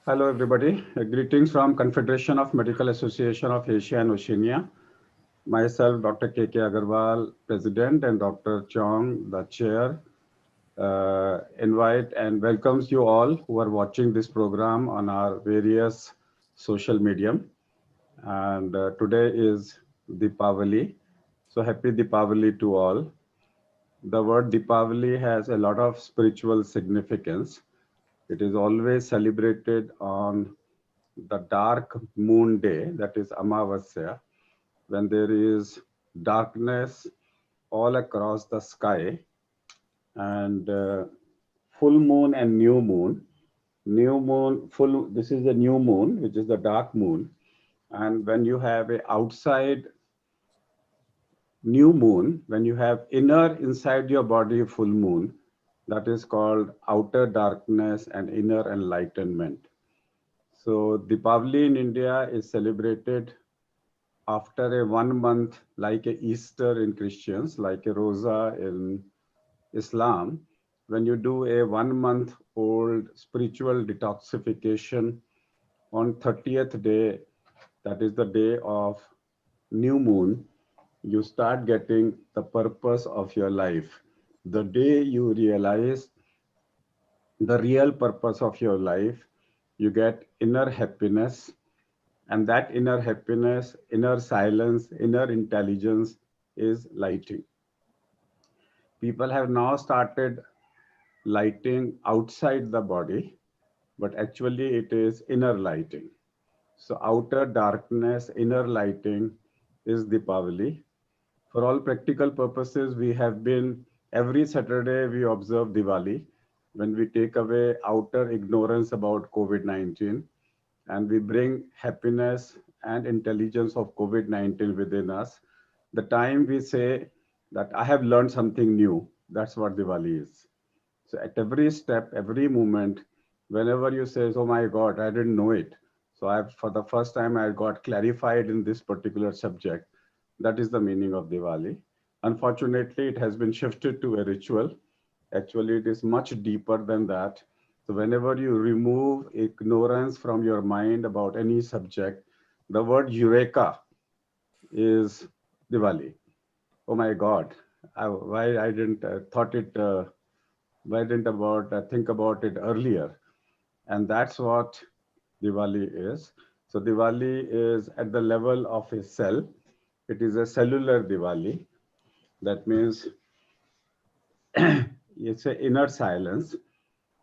Hello, everybody. Greetings from Confederation of Medical Association of Asia and Oceania. Myself, Dr. K.K. Agarwal, President, and Dr. Chong, the Chair, invite and welcomes you all who are watching this program on our various social medium. And today is Deepavali. So happy Deepavali to all. The word Deepavali has a lot of spiritual significance. It is always celebrated on the dark moon day, that is Amavasya, when there is darkness all across the sky, and full moon and new moon. New moon, full, this is the new moon, which is the dark moon. And when you have a outside new moon, when you have inner inside your body full moon, that is called outer darkness and inner enlightenment. So Deepavali in India is celebrated after a 1 month, like a Easter in Christians, like a Rosa in Islam. When you do a 1 month old spiritual detoxification on 30th day, that is the day of new moon, you start getting the purpose of your life. The day you realize the real purpose of your life, you get inner happiness, and that inner happiness, inner silence, inner intelligence is lighting. People have now started lighting outside the body, but actually it is inner lighting. So outer darkness, inner lighting is Deepavali. For all practical purposes, we have been, every Saturday we observe Diwali when we take away outer ignorance about COVID-19 and we bring happiness and intelligence of COVID-19 within us. The time we say that I have learned something new, that's what Diwali is. So at every step, every moment, whenever you say, oh my God, I didn't know it. So for the first time, I got clarified in this particular subject. That is the meaning of Diwali. Unfortunately, it has been shifted to a ritual. Actually, it is much deeper than that. So whenever you remove ignorance from your mind about any subject, the word eureka is Diwali. Oh my God, why I didn't thought it, why didn't about think about it earlier? And that's what Diwali is. So Diwali is at the level of a cell. It is a cellular Diwali. That means it's an inner silence.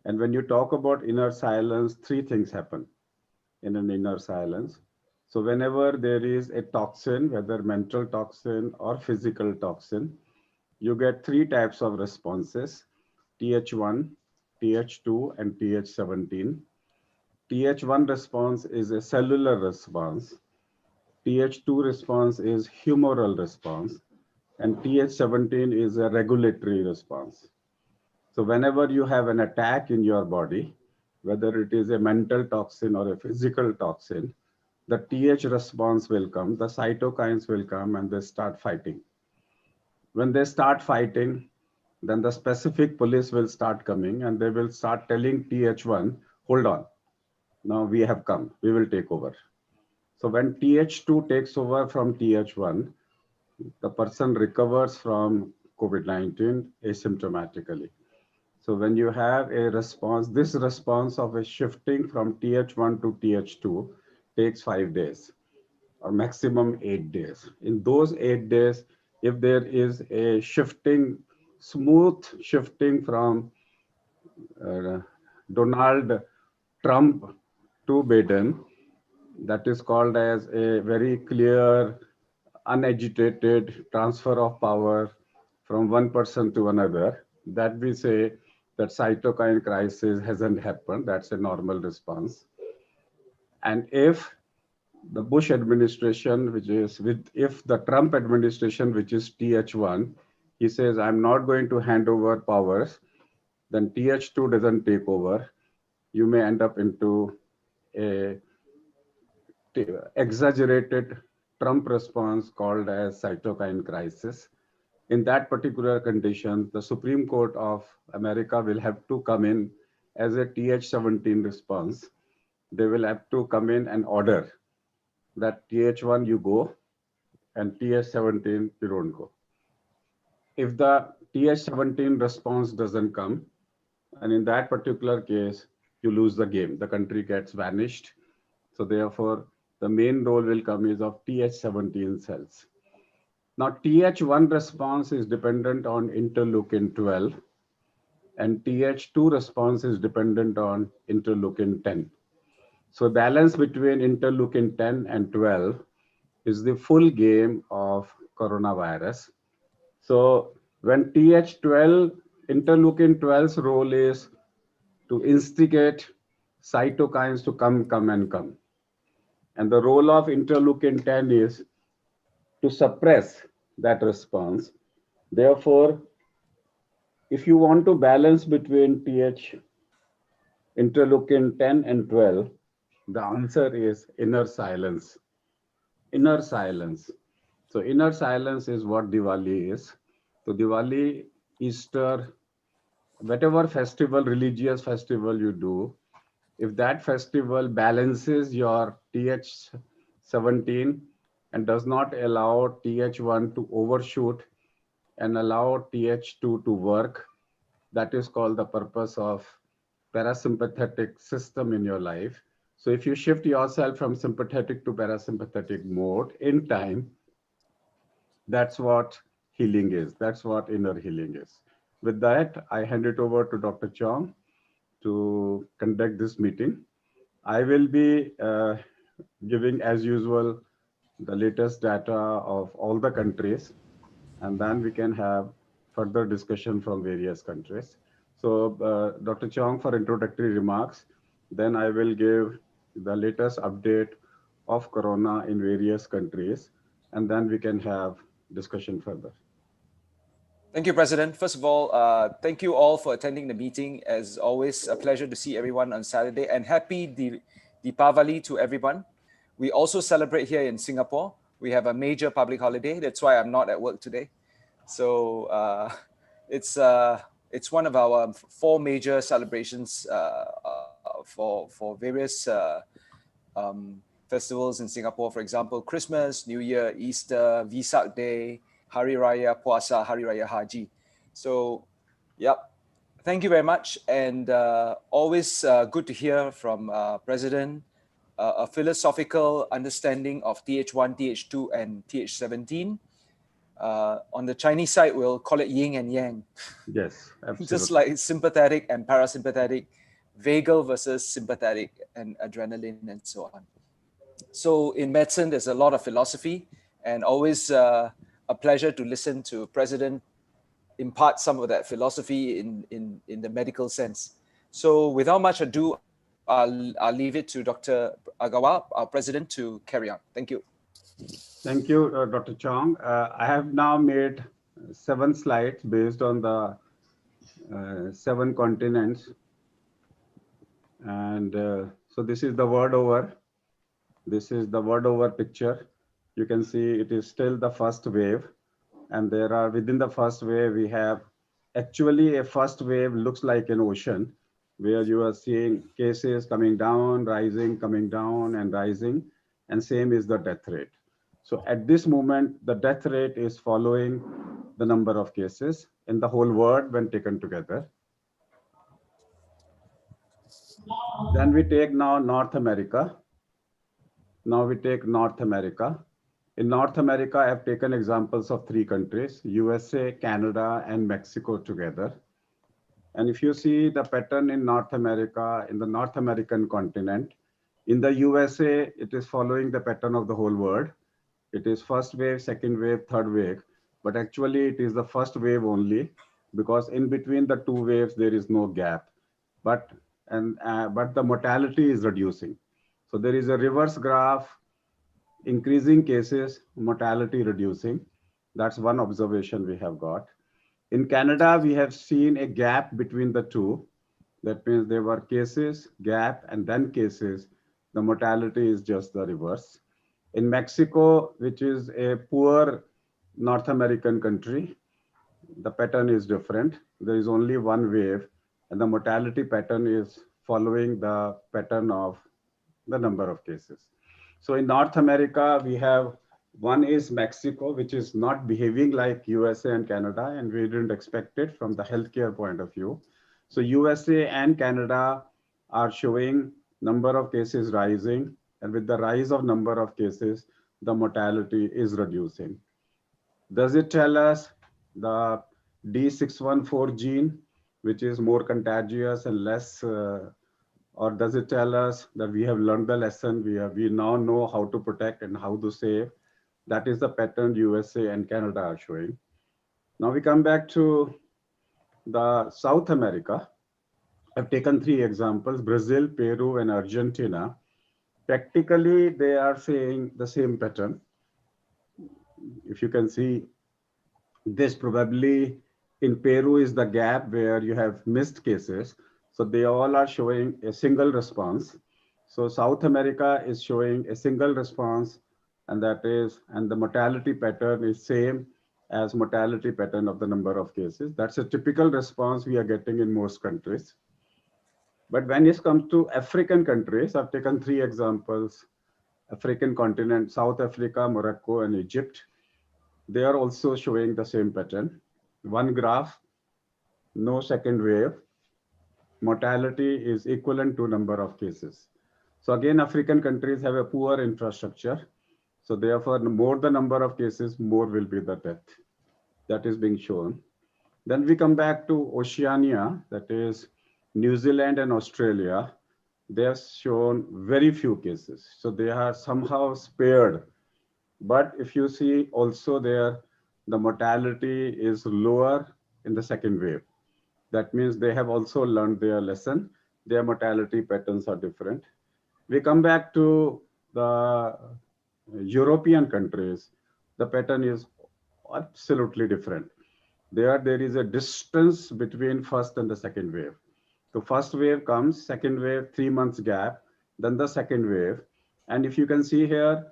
And when you talk about inner silence, three things happen in an inner silence. So whenever there is a toxin, whether mental toxin or physical toxin, you get three types of responses: TH1, TH2, and TH17. TH1 response is a cellular response. TH2 response is humoral response. And TH17 is a regulatory response. So whenever you have an attack in your body, whether it is a mental toxin or a physical toxin, the TH response will come, the cytokines will come, and they start fighting. When they start fighting, then the specific police will start coming and they will start telling TH1, hold on, now we have come, we will take over. So when TH2 takes over from TH1, the person recovers from COVID-19 asymptomatically. So when you have a response, this response of a shifting from TH1 to TH2 takes 5 days or maximum 8 days. In those 8 days, if there is a shifting, smooth shifting from uh, Donald Trump to Biden, that is called as a very clear, unagitated transfer of power from one person to another, that we say that cytokine crisis hasn't happened. That's a normal response. And if the Bush administration, which is if the Trump administration, which is TH1, he says, I'm not going to hand over powers, then TH2 doesn't take over. You may end up into a exaggerated Trump response called as cytokine crisis. In that particular condition, the Supreme Court of America will have to come in as a TH17 response. they will have to come in and order that TH1 you go and TH17 you don't go. If the TH17 response doesn't come, and in that particular case, you lose the game. The country gets vanished. So therefore, the main role will come is of TH17 cells. Now, TH1 response is dependent on interleukin 12, and TH2 response is dependent on interleukin 10. So balance between interleukin 10 and 12 is the full game of coronavirus. So when TH12, interleukin 12's role is to instigate cytokines to come. And the role of interleukin 10 is to suppress that response. Therefore, if you want to balance between interleukin 10 and 12, the answer is inner silence. Inner silence. So inner silence is what Diwali is. So Diwali, Easter, whatever festival, religious festival you do, if that festival balances your TH17 and does not allow TH1 to overshoot and allow TH2 to work, that is called the purpose of parasympathetic system in your life. So if you shift yourself from sympathetic to parasympathetic mode in time, that's what healing is. That's what inner healing is. With that, I hand it over to Dr. Chong to conduct this meeting. I will be giving, as usual, the latest data of all the countries, and then we can have further discussion from various countries. So, Dr. Chong for introductory remarks. Then I will give the latest update of Corona in various countries, and then we can have discussion further. Thank you, President. First of all, thank you all for attending the meeting. As always, a pleasure to see everyone on Saturday, and happy Deepavali to everyone. We also celebrate here in Singapore. We have a major public holiday. That's why I'm not at work today. So it's one of our four major celebrations for various festivals in Singapore. For example, Christmas, New Year, Easter, Vesak Day, Hari Raya Puasa, Hari Raya Haji. So, yep. Thank you very much. And always good to hear from President a philosophical understanding of TH1, TH2, and TH17. On the Chinese side, we'll call it yin and yang. Yes, absolutely. Just like sympathetic and parasympathetic, vagal versus sympathetic, and adrenaline, and so on. So in medicine, there's a lot of philosophy, and always a pleasure to listen to President impart some of that philosophy in the medical sense. So without much ado, I'll leave it to Dr. Agawa, our President, to carry on. Thank you. Thank you, Dr. Chong. I have now made 7 slides based on the 7 continents. And so this is the word over. This is the word over picture. You can see it is still the first wave. And there are, within the first wave, we have actually a first wave looks like an ocean where you are seeing cases coming down, rising, coming down and rising. And same is the death rate. So at this moment, the death rate is following the number of cases in the whole world when taken together. Then we take now North America. Now we take North America. In North America, I have taken examples of 3 countries, USA, Canada, and Mexico together. And if you see the pattern in North America, in the North American continent, in the USA, it is following the pattern of the whole world. It is first wave, second wave, third wave. But actually, it is the first wave only, because in between the 2 waves, there is no gap. But the mortality is reducing. So there is a reverse graph, increasing cases, mortality reducing. That's one observation we have got. In Canada, we have seen a gap between the 2. That means there were cases, gap, and then cases. The mortality is just the reverse. In Mexico, which is a poor North American country, the pattern is different. There is only 1 wave, and the mortality pattern is following the pattern of the number of cases. So in North America, we have one is Mexico, which is not behaving like USA and Canada, and we didn't expect it from the healthcare point of view. So USA and Canada are showing number of cases rising, and with the rise of number of cases, the mortality is reducing. Does it tell us the D614 gene, which is more contagious and less, or does it tell us that we have learned the lesson, we now know how to protect and how to save? That is the pattern USA and Canada are showing. Now we come back to the South America. I've taken three examples, Brazil, Peru, and Argentina. Practically, they are saying the same pattern. If you can see, this probably in Peru is the gap where you have missed cases. So they all are showing a single response. So South America is showing a single response, and and the mortality pattern is same as mortality pattern of the number of cases. That's a typical response we are getting in most countries. But when it comes to African countries, I've taken three examples: African continent, South Africa, Morocco, and Egypt. They are also showing the same pattern. One graph, no second wave, mortality is equivalent to number of cases. So again, African countries have a poor infrastructure. So therefore, the more the number of cases, more will be the death. That is being shown. Then we come back to Oceania, that is New Zealand and Australia. They have shown very few cases. So they are somehow spared. But if you see also there, the mortality is lower in the second wave. That means they have also learned their lesson. Their mortality patterns are different. We come back to the European countries. The pattern is absolutely different. There is a distance between first and the second wave. The first wave comes, second wave, 3 months gap, then the second wave. And if you can see here,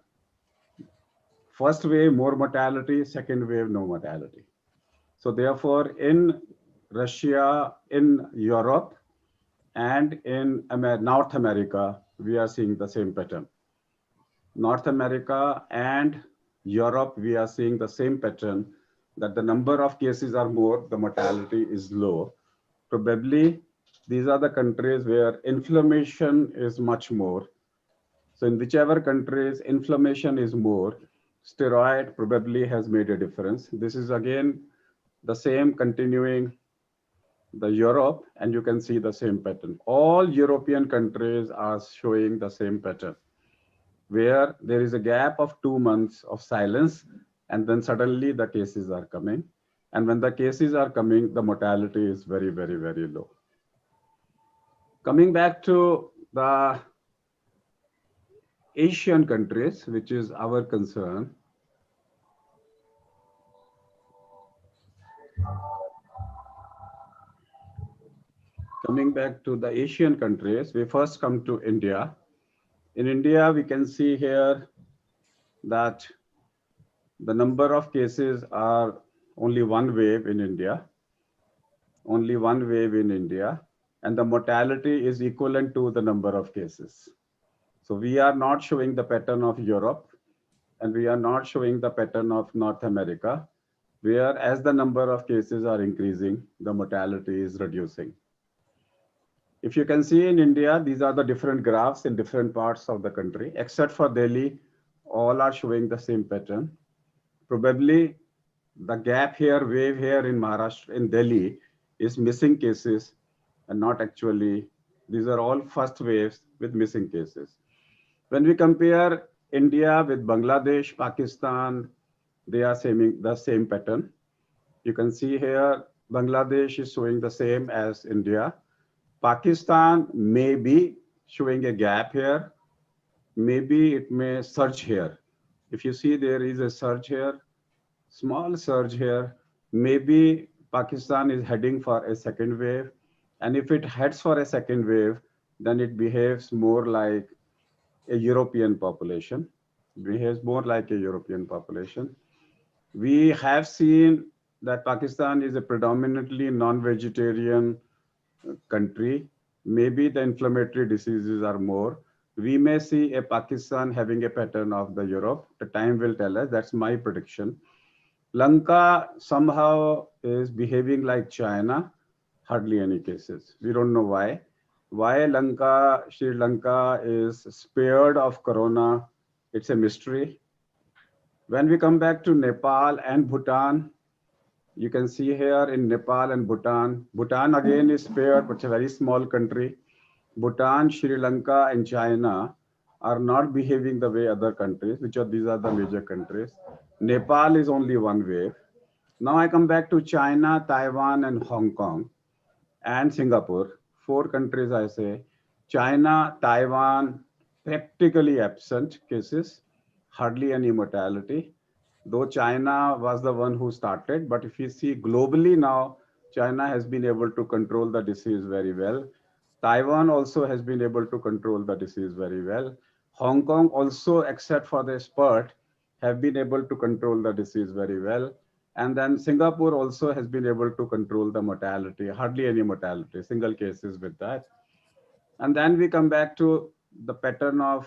first wave, more mortality, second wave, no mortality. So therefore, in Russia, in Europe, and in North America, we are seeing the same pattern. North America and Europe, we are seeing the same pattern, that the number of cases are more, the mortality is low. Probably these are the countries where inflammation is much more. So in whichever countries inflammation is more, steroid probably has made a difference. This is again the same continuing the Europe, and you can see the same pattern. All European countries are showing the same pattern, where there is a gap of 2 months of silence, and then suddenly the cases are coming. And when the cases are coming, the mortality is very, very, very low. Coming back to the Asian countries, which is our concern. Coming back to the Asian countries, we first come to India. In India, we can see here that the number of cases are only one wave in India, only one wave in India, and the mortality is equivalent to the number of cases. So we are not showing the pattern of Europe, and we are not showing the pattern of North America, where as the number of cases are increasing, the mortality is reducing. If you can see in India, these are the different graphs in different parts of the country, except for Delhi, all are showing the same pattern. Probably the gap here, wave here in Maharashtra, in Delhi, is missing cases and not actually, these are all first waves with missing cases. When we compare India with Bangladesh, Pakistan, they are the same pattern. You can see here, Bangladesh is showing the same as India. Pakistan may be showing a gap here. Maybe it may surge here. If you see there is a surge here, small surge here, maybe Pakistan is heading for a second wave. And if it heads for a second wave, then it behaves more like a European population, behaves more like a European population. We have seen that Pakistan is a predominantly non-vegetarian country. Maybe the inflammatory diseases are more. We may see a Pakistan having a pattern of the Europe. The time will tell us. That's my prediction. Lanka somehow is behaving like China, hardly any cases. We don't know why. Why Lanka, Sri Lanka is spared of corona, it's a mystery. When we come back to Nepal and Bhutan, you can see here in Nepal and Bhutan. Bhutan again is spared, but it's a very small country. Bhutan, Sri Lanka, and China are not behaving the way other countries, these are the major countries. Nepal is only one wave. Now I come back to China, Taiwan, and Hong Kong and Singapore. Four countries I say. China, Taiwan, practically absent cases, hardly any mortality. Though China was the one who started, but if you see globally now, China has been able to control the disease very well. Taiwan also has been able to control the disease very well. Hong Kong also, except for the spurt, have been able to control the disease very well. And then Singapore also has been able to control the mortality, hardly any mortality, single cases with that. And then we come back to the pattern of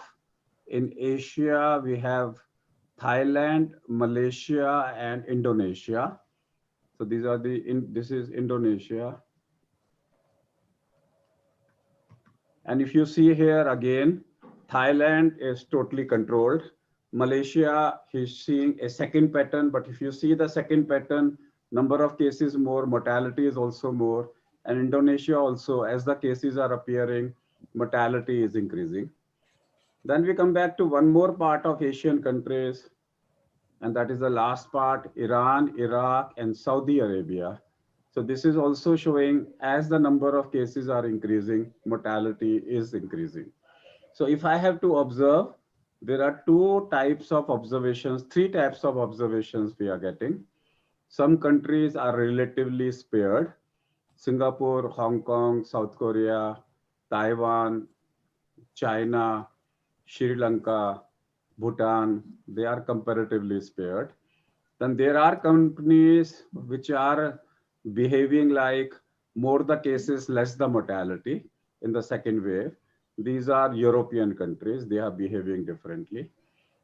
in Asia, we have Thailand, Malaysia, and Indonesia. So these are this is Indonesia. And if you see here again, Thailand is totally controlled. Malaysia, he's seeing a second pattern, but if you see the second pattern, number of cases more, mortality is also more. And Indonesia also, as the cases are appearing, mortality is increasing. Then we come back to one more part of Asian countries, and that is the last part, Iran, Iraq, and Saudi Arabia. So this is also showing as the number of cases are increasing, mortality is increasing. So if I have to observe, there are two types of observations, three types of observations we are getting. Some countries are relatively spared. Singapore, Hong Kong, South Korea, Taiwan, China, Sri Lanka, Bhutan, they are comparatively spared. Then there are companies which are behaving like more the cases, less the mortality in the second wave. These are European countries, they are behaving differently,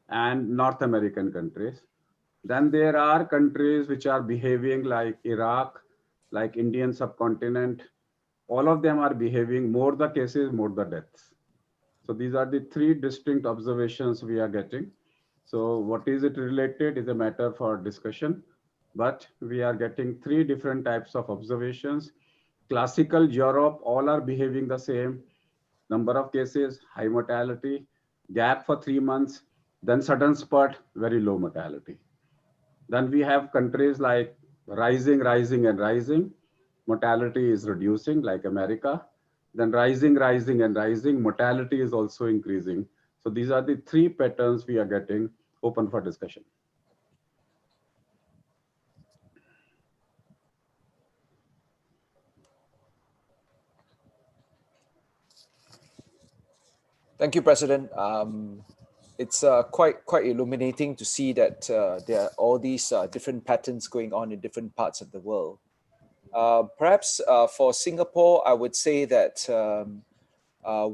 and North American countries. Then there are countries which are behaving like Iraq, like Indian subcontinent. All of them are behaving more the cases, more the deaths. So these are the three distinct observations we are getting. So what is it related is a matter for discussion, but we are getting three different types of observations. Classical Europe, all are behaving the same. Number of cases, high mortality, gap for 3 months, then sudden spurt, very low mortality. Then we have countries like rising, rising, and rising. Mortality is reducing, like America. Then rising, rising, and rising. Mortality is also increasing. So these are the three patterns we are getting. Open for discussion. Thank you, President. It's quite illuminating to see that there are all these different patterns going on in different parts of the world. Perhaps for Singapore, I would say that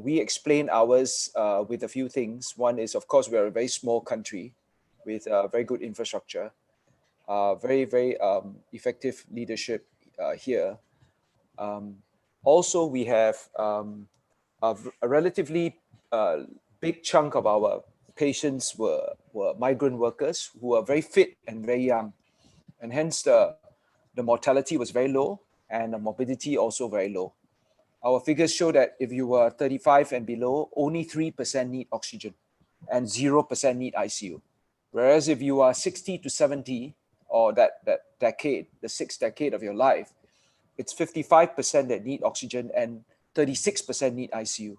we explain ours with a few things. One is, of course, we are a very small country with very good infrastructure, very effective leadership here. Also, we have a relatively big chunk of our patients were migrant workers who are very fit and very young, and hence the mortality was very low and the morbidity also very low. Our figures show that if you were 35 and below, only 3% need oxygen and 0% need ICU. Whereas if you are 60 to 70, or that decade, the sixth decade of your life, it's 55% that need oxygen and 36% need ICU.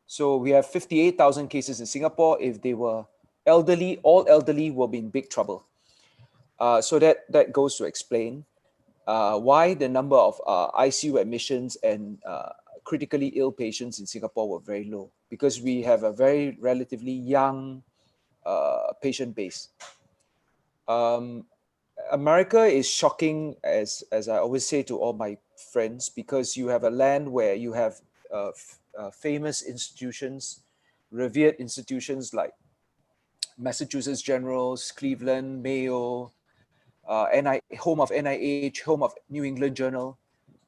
So we have 58,000 cases in Singapore. If they were elderly, all elderly will be in big trouble. So that goes to explain why the number of ICU admissions and critically ill patients in Singapore were very low, because we have a very relatively young patient base. America is shocking, as I always say to all my friends, because you have a land where you have famous institutions revered institutions like Massachusetts Generals, Cleveland, Mayo, home of NIH, home of New England Journal.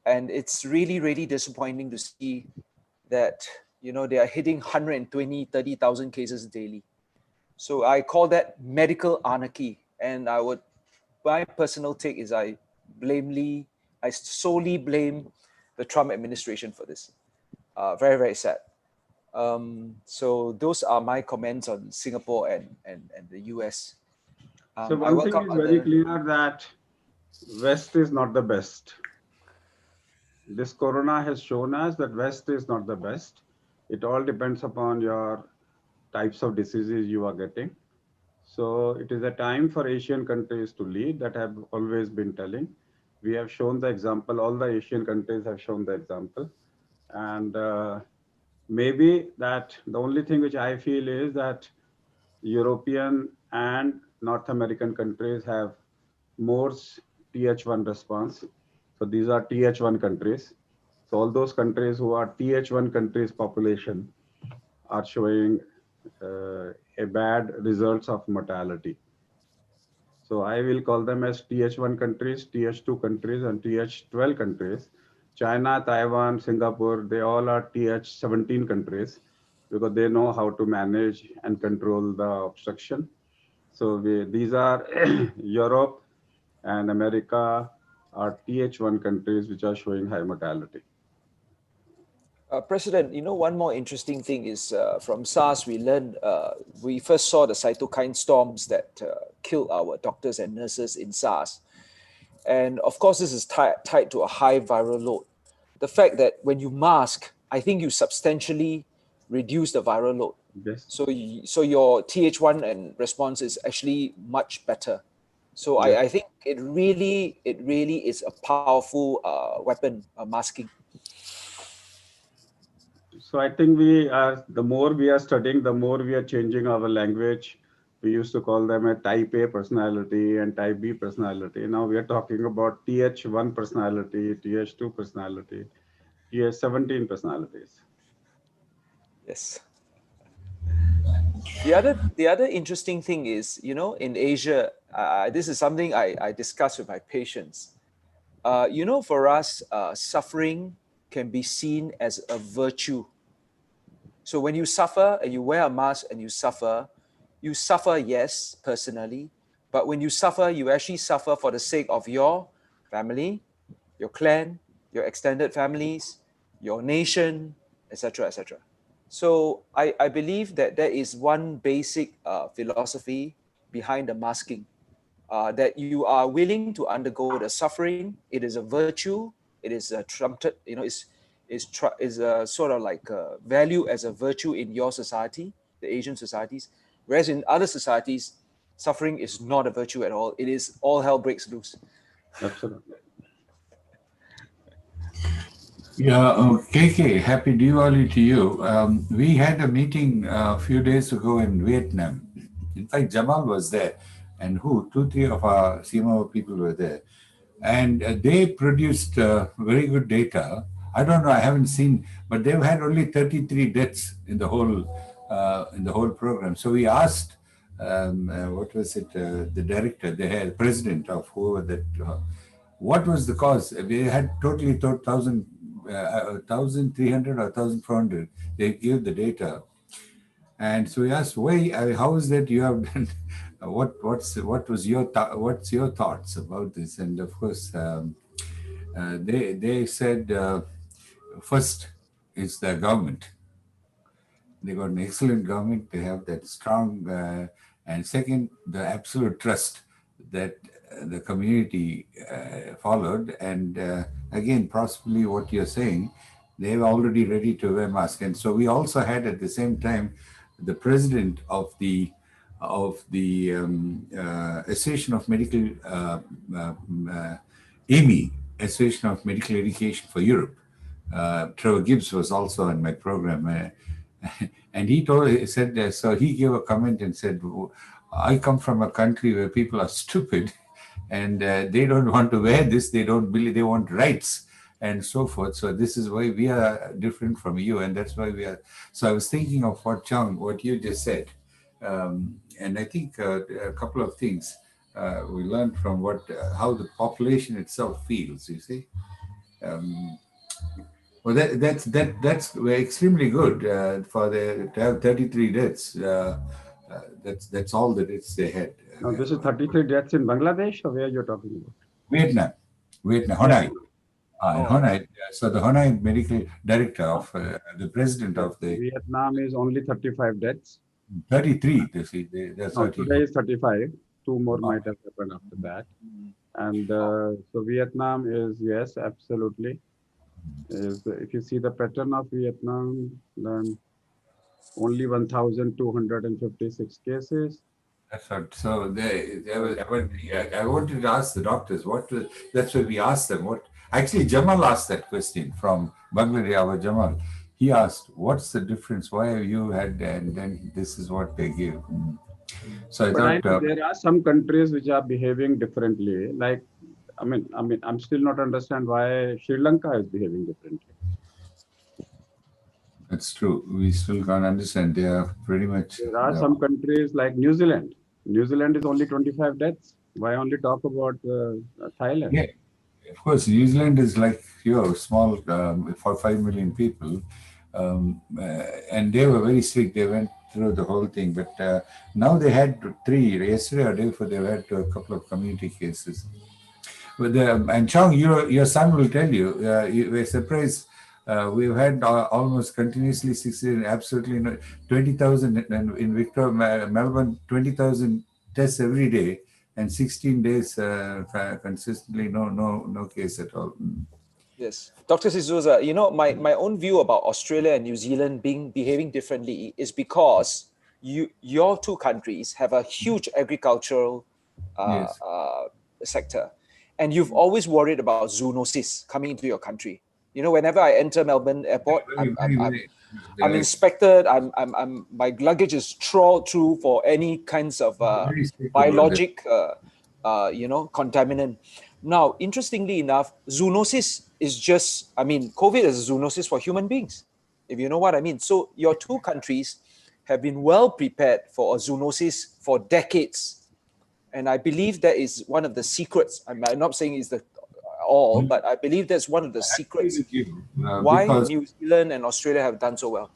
And it's really, really disappointing to see that, they are hitting 120, 30,000 cases daily. So I call that medical anarchy. And my personal take is I solely blame the Trump administration for this. Very, very sad. So those are my comments on Singapore and the US. So I one thing welcome is very other. clear that West is not the best. This corona has shown us that West is not the best. It all depends upon your types of diseases you are getting. So it is a time for Asian countries to lead, that have always been telling. We have shown the example, all the Asian countries have shown the example. And maybe that the only thing which I feel is that European and North American countries have more Th1 response. So these are Th1 countries. So all those countries who are Th1 countries population are showing a bad results of mortality. So I will call them as Th1 countries, Th2 countries, and Th12 countries. China, Taiwan, Singapore, they all are Th17 countries because they know how to manage and control the obstruction. So these are Europe and America are Th1 countries which are showing high mortality. President, one more interesting thing is from SARS, we first saw the cytokine storms that killed our doctors and nurses in SARS. And of course, this is tied to a high viral load. The fact that when you mask, I think you substantially reduce the viral load. Yes. So your Th1 and response is actually much better. So Yes. I think it really is a powerful weapon, masking. So I think the more we are studying, the more we are changing our language. We used to call them a type A personality and type B personality. Now we are talking about Th1 personality, Th2 personality, Th17 personalities. Yes. The other interesting thing is, in Asia, this is something I discuss with my patients. For us, suffering can be seen as a virtue. So when you suffer and you wear a mask and you suffer, yes, personally, but when you suffer, you actually suffer for the sake of your family, your clan, your extended families, your nation, etc., etc. So I believe that there is one basic philosophy behind the masking, that you are willing to undergo the suffering. It is a virtue. It is a trumped, is a sort of like a value as a virtue in your society, the Asian societies, whereas in other societies, suffering is not a virtue at all. It is all hell breaks loose. Absolutely. Yeah, KK, happy Diwali to you. We had a meeting a few days ago in Vietnam. In fact, Jamal was there, and two, three of our CMO people were there. And they produced very good data. I don't know, I haven't seen, but they've had only 33 deaths in the whole program. So we asked, what was it, the director, the president of whoever that, what was the cause? They had totally 1,300 or 1,400. They gave the data. And so we asked, why? How is that you have done? What's your thoughts about this? And of course, they said first is the government. They got an excellent government. They have that strong, and second, the absolute trust that the community followed. And again, possibly what you're saying, they were already ready to wear masks. And so we also had at the same time the president of the Association of Medical AMI, Association of Medical Education for Europe. Trevor Gibbs was also in my program. And he said, so he gave a comment and said, I come from a country where people are stupid and they don't want to wear this. They don't believe, they want rights. and so forth. So this is why we are different from you, and that's why we are. So I was thinking of what you just said, and I think a couple of things we learned from how the population itself feels. You see. Well, that's extremely good for to have 33 deaths. That's all the deaths they had. Now, this is 33 deaths in Bangladesh, or where you're talking about? Vietnam, Honai. Vietnam. In Honai, so the Honai medical director of the president of the Vietnam is only 35 deaths. 33. That's No, what he today is 35. Two more might have happened after that. And so Vietnam is, yes, absolutely. If you see the pattern of Vietnam, then only 1,256 cases. That's what. So I wanted to ask the doctors that's why we asked them what. Actually, Jamal asked that question from Bangladesh. Our Jamal, he asked, "What's the difference? Why have you had?" And then this is what they give. So I But thought there are some countries which are behaving differently. Like, I'm still not understand why Sri Lanka is behaving differently. that's true. We still can't understand. They are pretty much. There are some countries like New Zealand. New Zealand is only 25 deaths. Why only talk about Thailand? Yeah, of course. New Zealand is like small for 5 million people, and they were very strict. They went through the whole thing, but now they had 3 yesterday or day before. They had a couple of community cases. But and Chong, your son will tell you. You were surprised. We've had almost continuously 16, absolutely 20,000 in Victoria, Melbourne, 20,000 tests every day, and 16 days consistently no case at all. Yes, Dr. D'Souza, my own view about Australia and New Zealand behaving differently is because your two countries have a huge agricultural Yes. sector, and you've always worried about zoonosis coming into your country. Whenever I enter Melbourne Airport, I'm inspected. My luggage is trawled through for any kinds of biologic, contaminant. Now, interestingly enough, zoonosis is just, COVID is a zoonosis for human beings, if you know what I mean. So your two countries have been well prepared for a zoonosis for decades. And I believe that is one of the secrets. I'm not saying it's but I believe that's one of the secrets why New Zealand and Australia have done so well.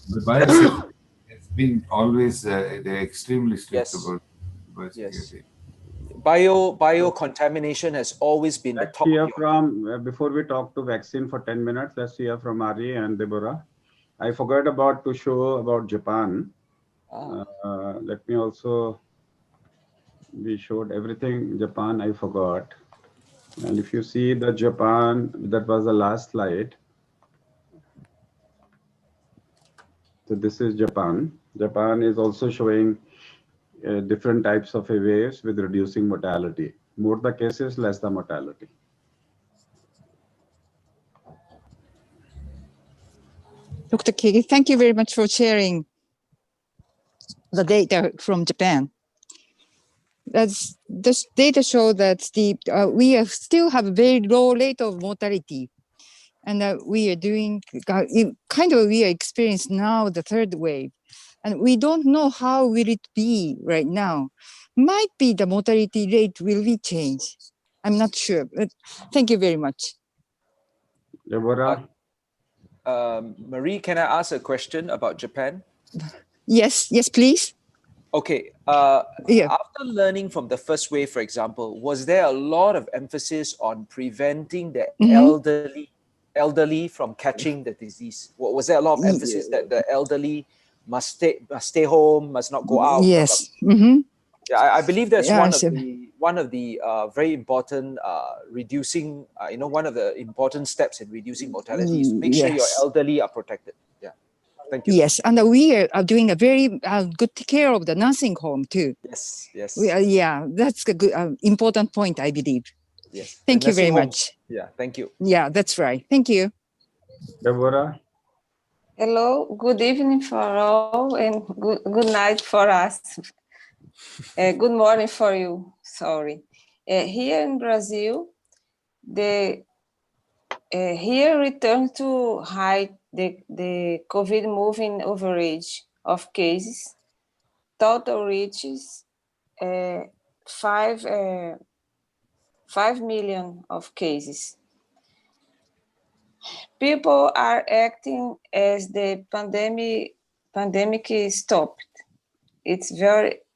The biosecurity has been always they're extremely strict about biosecurity. Biocontamination has always been the top. Let's hear from, before we talk to vaccine for 10 minutes, let's hear from Ari and Deborah. I forgot to show about Japan. Let me also, we showed everything Japan, I forgot. And if you see the Japan, that was the last slide. So this is Japan. Japan is also showing different types of waves with reducing mortality. More the cases, less the mortality. Dr. Kigi, thank you very much for sharing the data from Japan. This data show that we still have a very low rate of mortality, and we are doing we are experiencing now the third wave, and we don't know how will it be right now. Might be the mortality rate will be changed. I'm not sure, but thank you very much. Deborah? Marie, can I ask a question about Japan? Yes, please. Okay. After learning from the first wave, for example, was there a lot of emphasis on preventing the elderly from catching the disease? Was there a lot of emphasis that the elderly must stay home, must not go out? Yes. Yeah, I believe that's one of the very important reducing. One of the important steps in reducing mortality is to make sure your elderly are protected. Yeah. Thank you. Yes, and we are doing a very good care of the nursing home too. Yes. That's a good important point, I believe. Yes. Thank you very much. Yeah, thank you. Yeah, that's right. Thank you. Deborah? Hello, good evening for all and good night for us. Good morning for you, sorry. Here in Brazil, the here return to high the COVID moving average of cases. Total reaches 5 million of cases. People are acting as the pandemic is stopped.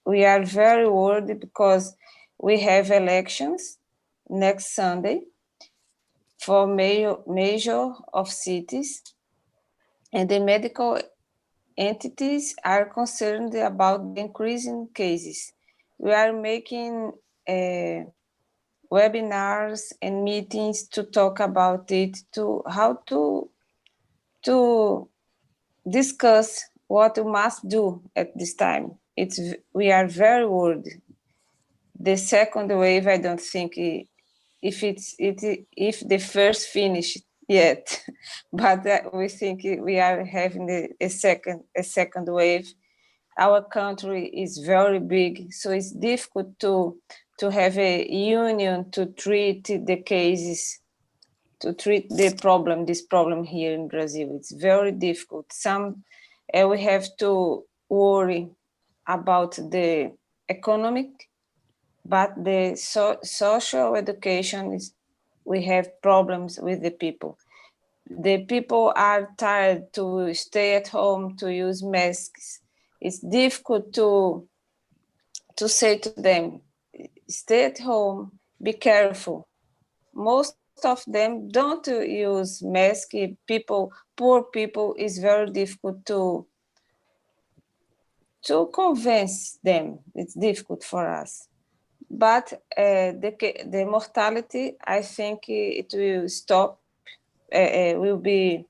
We are very worried because we have elections next Sunday for major of cities, and the medical entities are concerned about the increasing cases. We are making webinars and meetings to talk about it, to how to discuss what we must do at this time. We are very worried. The second wave, I don't think if the first finished yet, but we think we are having a second wave. Our country is very big, so it's difficult to have a union to treat the cases, to treat this problem here in Brazil. It's very difficult. We have to worry about the economic, but the social education we have problems with the people. The people are tired to stay at home, to use masks. It's difficult to say to them, stay at home, be careful. Most of them don't use masks. Poor people, is very difficult to convince them. It's difficult for us. But the mortality, I think it will stop, will be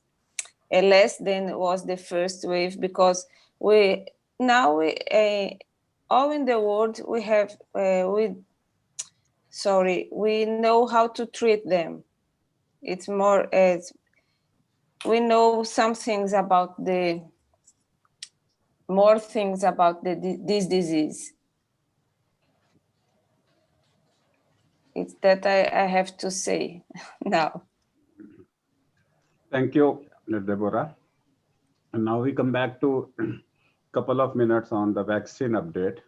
less than was the first wave, because we all in the world we have we know how to treat them. It's more we know some things about this disease. It's that I have to say now. Thank you, Deborah. And now we come back to a couple of minutes on the vaccine update.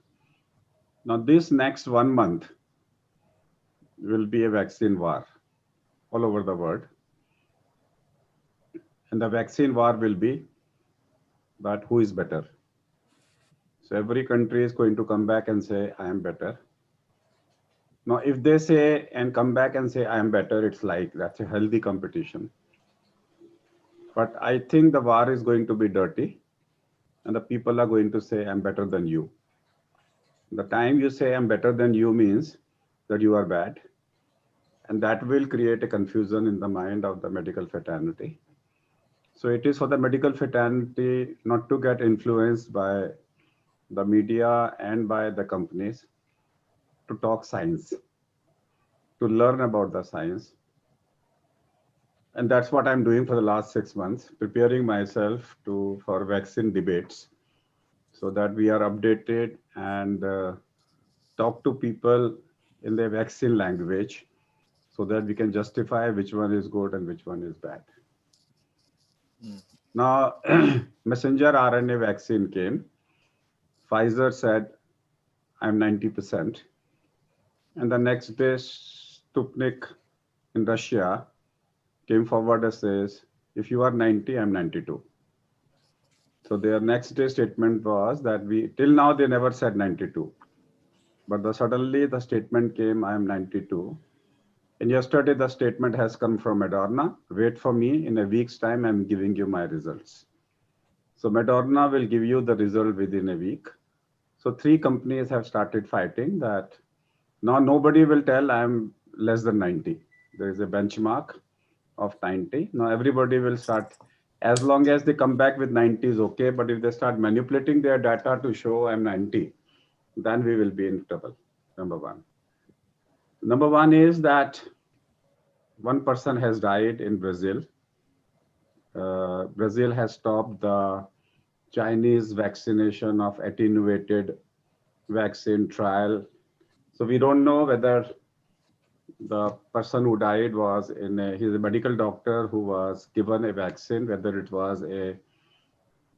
Now, this next 1 month will be a vaccine war all over the world. And the vaccine war will be that who is better. So every country is going to come back and say, I am better. Now, if they say and come back and say, I am better, it's like that's a healthy competition. But I think the war is going to be dirty, and the people are going to say, I'm better than you. The time you say I'm better than you means that you are bad. And that will create a confusion in the mind of the medical fraternity. So it is for the medical fraternity not to get influenced by the media and by the companies to talk science, to learn about the science. And that's what I'm doing for the last 6 months, preparing myself for vaccine debates so that we are updated and talk to people in their vaccine language so that we can justify which one is good and which one is bad. Now, messenger RNA vaccine came. Pfizer said, I'm 90%. And the next day, Sputnik in Russia came forward and says, if you are 90, I'm 92. So their next day statement was that till now they never said 92. But suddenly the statement came, I am 92. And yesterday the statement has come from Moderna, wait for me, in a week's time, I'm giving you my results. So Moderna will give you the result within a week. So 3 companies have started fighting that now nobody will tell I'm less than 90. There is a benchmark of 90. Now everybody will start, as long as they come back with 90 is okay, but if they start manipulating their data to show I'm 90, then we will be in trouble, number one. Number one is that one person has died in Brazil. Brazil has stopped the Chinese vaccination of attenuated vaccine trial. So we don't know whether The person who died was he's a medical doctor who was given a vaccine, whether it was a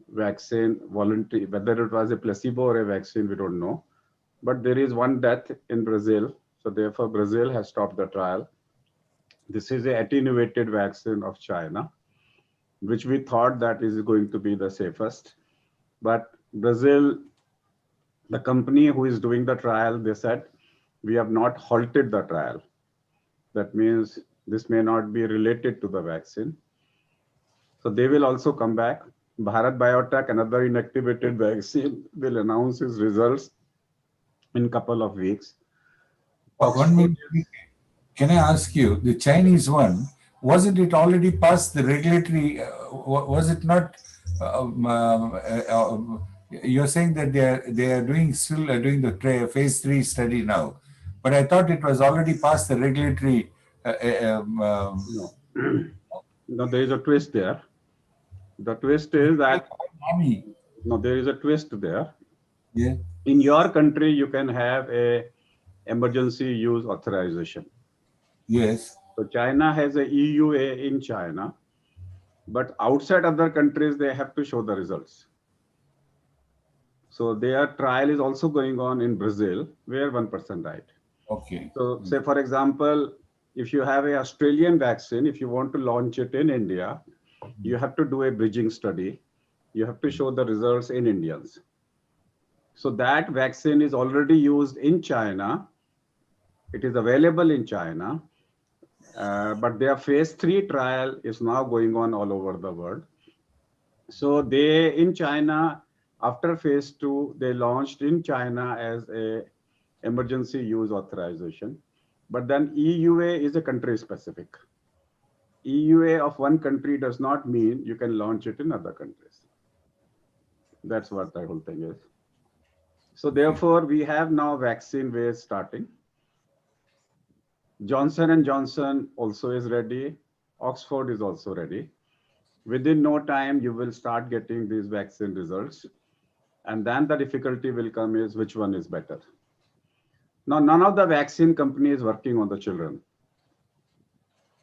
vaccine voluntary, whether it was a placebo or a vaccine, we don't know. But there is one death in Brazil. So therefore, Brazil has stopped the trial. This is a attenuated vaccine of China, which we thought that is going to be the safest. But Brazil, the company who is doing the trial, they said, we have not halted the trial. That means this may not be related to the vaccine. So they will also come back. Bharat Biotech, another inactivated vaccine, will announce its results in a couple of weeks. One minute. Can I ask you, the Chinese one, wasn't it already past the regulatory, was it not, you're saying that they are doing still doing the phase 3 study now, but I thought it was already past the regulatory. No. No, there is a twist there. The twist is that, no, there is a twist there. Yeah. In your country, you can have a emergency use authorization. Yes. So China has a EUA in China, but outside other countries, they have to show the results. So their trial is also going on in Brazil, where one person died. Okay. So say, for example, if you have an Australian vaccine, if you want to launch it in India, you have to do a bridging study. You have to show the results in Indians. So that vaccine is already used in China. It is available in China, but their phase 3 trial is now going on all over the world. So they, in China, after phase 2, they launched in China as a emergency use authorization. But then EUA is a country specific. EUA of one country does not mean you can launch it in other countries. That's what the whole thing is. So therefore, we have now vaccine waves starting. Johnson & Johnson also is ready. Oxford is also ready. Within no time, you will start getting these vaccine results. And then the difficulty will come is which one is better. Now, none of the vaccine companies is working on the children.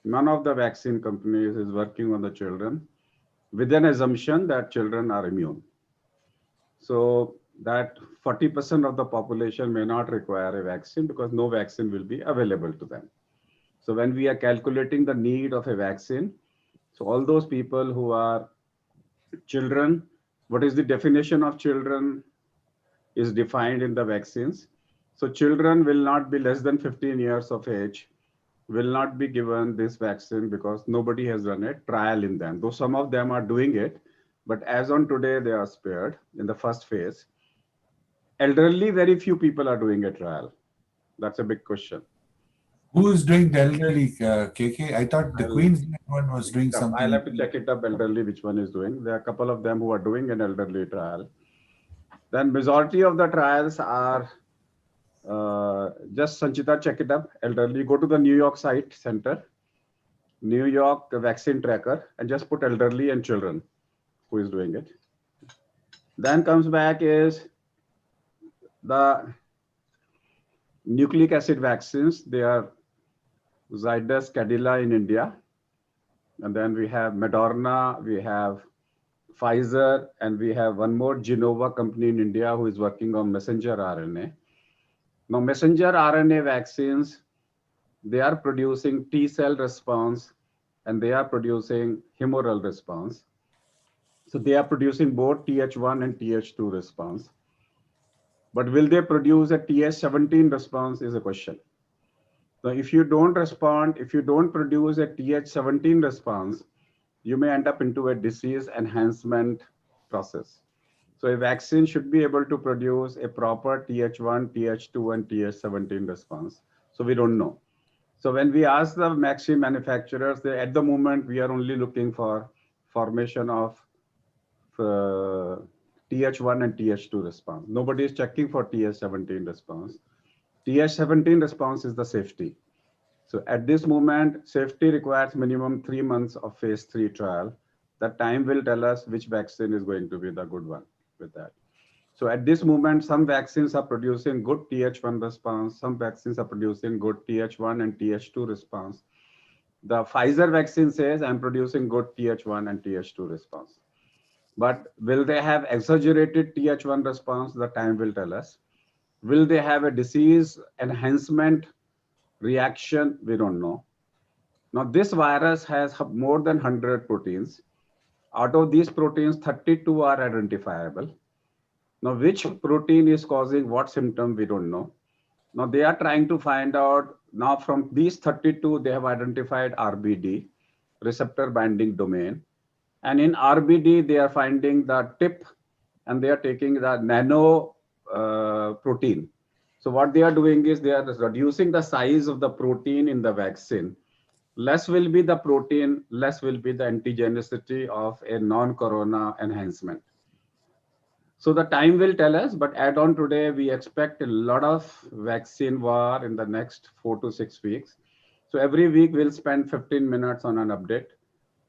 None of the vaccine companies is working on the children with an assumption that children are immune. So that 40% of the population may not require a vaccine because no vaccine will be available to them. So when we are calculating the need of a vaccine, so all those people who are children, what is the definition of children is defined in the vaccines. So children will not be less than 15 years of age, will not be given this vaccine because nobody has done a trial in them. Though some of them are doing it, but as on today, they are spared in the first phase. Elderly, very few people are doing a trial. That's a big question. Who is doing the elderly, KK? I thought the Queensland one was doing something. I'll have to check it up, elderly, which one is doing. There are a couple of them who are doing an elderly trial. Then majority of the trials are just Sanchita, check it up, elderly. Go to the New York site center, New York vaccine tracker, and just put elderly and children who is doing it. Then comes back is the nucleic acid vaccines. They are Zydus Cadila in India. And then we have Moderna, we have Pfizer, and we have one more Genova company in India who is working on messenger RNA. Now, messenger RNA vaccines, they are producing T cell response and they are producing humoral response. So they are producing both Th1 and Th2 response. But will they produce a Th17 response is a question. So if you don't respond, if you don't produce a Th17 response, you may end up into a disease enhancement process. So a vaccine should be able to produce a proper Th1, Th2, and Th17 response. So we don't know. So when we ask the vaccine manufacturers, at the moment, we are only looking for formation of Th1 and Th2 response. Nobody is checking for Th17 response. Th17 response is the safety. So at this moment, safety requires minimum 3 months of phase 3 trial. That time will tell us which vaccine is going to be the good one with that. So at this moment, some vaccines are producing good Th1 response, some vaccines are producing good Th1 and Th2 response. The Pfizer vaccine says I'm producing good Th1 and Th2 response. But will they have exaggerated Th1 response? The time will tell us. Will they have a disease enhancement reaction? We don't know. Now, this virus has more than 100 proteins. Out of these proteins, 32 are identifiable. Now, which protein is causing what symptom, we don't know. Now, they are trying to find out, now from these 32, they have identified RBD, receptor binding domain. And in RBD, they are finding the tip and they are taking the nano protein. So what they are doing is they are reducing the size of the protein in the vaccine. Less will be the protein, less will be the antigenicity of a non-corona enhancement. So the time will tell us, but add on today, we expect a lot of vaccine war in the next 4 to 6 weeks. So every week we'll spend 15 minutes on an update,